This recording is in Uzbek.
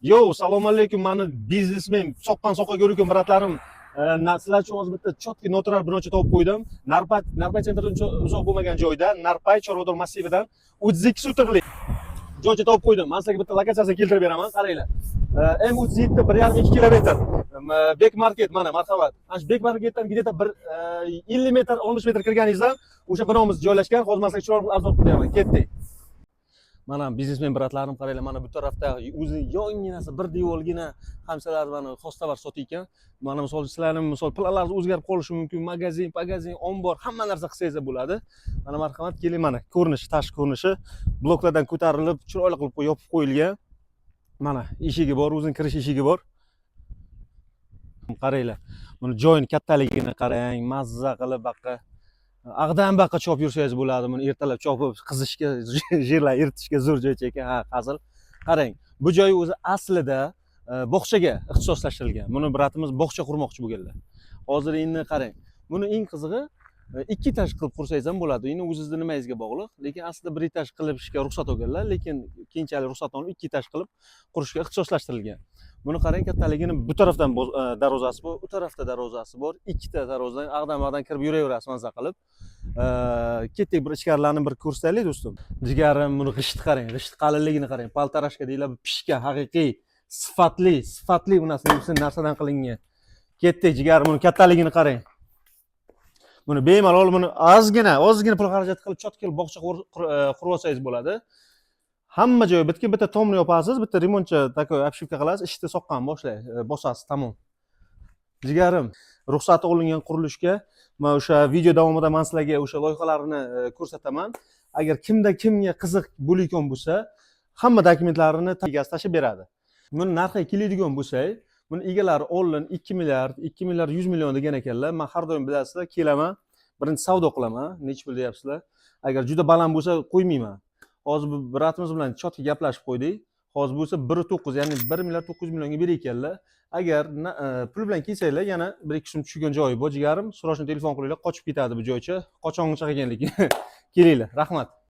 Yo, assalomu alaykum. Mani biznesmen, soqqan soqqa ko'rgan biratlarim. Sizlarga hozir bitta chotki noturar bir nocha topib qo'ydim. Narpay sentrdan uzoq bo'lmagan joyda, Narpay Chorvador massividan 32 sutrlik joycha topib qo'ydim. Men sizlarga bitta lokatsiyasini keltirib beraman, qaranglar. M37 1,5 kilometr. Bek market mana, marhamat. Ana shu Bek marketdan где-то bir 50 metr, 15 metr kirganingizda o'sha binomiz joylashgan. Hozir men sizlarga chiroyli arzon qilib beraman. Ketdik. Mana biznesmen biratlarim, qaranglar, mana bu tarafda o'zining yonginasi bir devorgina hamsalar mana xostavar sotayotgan. Mana misol sizlarning misol planlaringiz o'zgarib qolishi mumkin. Magazin, ombor, hamma narsa qilsangiz bo'ladi. Mana marhamat, keling, mana ko'rinishi, tashqi ko'rinishi bloklardan ko'tarilib, chiroyli qilib yopib qo'yilgan. Mana eshigi bor, o'zining kirish eshigi bor. Qaranglar. Buni joyning kattaligini qarang, mazza qilib baqa ag'dan baqa chopib yursangiz bo'ladi. Buni ertalab chopib qizishga, yerlar eritishga zo'r joy ekan. Ha, hazil. Qarang, bu joy o'zi aslida bog'chaga ixtisoslashtirilgan. Buni bratimiz bog'cha qurmoqchi bo'lganlar. Hozir endi qarang. Buni eng qizig'i ikki etaj qilib qursangiz ham bo'ladi. Endi o'zingizning nimangizga bog'liq. Lekin aslida bir etaj qilishga ruxsat olganlar, lekin keyinchalik ruxsat olib ikki etaj qilib qurishga ixtisoslashtirilgan. Buni qarang, kattaligini bu tarafdan darvozasi bor, u tarafda darvozasi bor. Ikkita darvozadan ag'dan kirib yuraverasiz mazza qilib. Ketdik, bir ichkarilarni bir ko'rsataylik do'stim. Jigarim, buni g'isht qarang, g'isht qalinligini qarang. Paltarashka deyiladi, pishgan, haqiqiy, sifatli bu narsadan qilingan. Ketdik, jigarim, buni kattaligini qarang. Buni bemalol buni ozgina pul xarajat qilib chotkil bog'cha qurib olsangiz bo'ladi. Hamma joyi bitta tomni yopasiz, bitta remontcha takoy obshivka qilasiz, ishni soqqan bosasiz, tamom. Jigarim, ruxsati olingan qurilishga men o'sha video davomida men sizlarga o'sha loyihalarini ko'rsataman. Agar kimga qiziq bo'layotgan bo'lsa, hamma dokumentlarini egasi tashib beradi. Buni narxiga keladigan bo'lsak, buni egalari oldin 2 milliard 100 million degan ekanlar. Men har doim bilasizlar, kelaman, birinchi savdo qilaman. Nech pul deyapsizlar? Agar juda baland bo'lsa qo'ymayman. Hozir bu bratimiz bilan chotga gaplashib qo'ydik. Hozir bo'lsa 1.9, ya'ni 1 milliard 900 millionga berayotganlar. Agar pul bilan kelsanglar, yana 1-2 so'm tushgan joyi bor, jigarim, srochni telefon qilinglar, qochib ketadi bu joycha. Qachongacha qilganlik. Kelinglar, rahmat.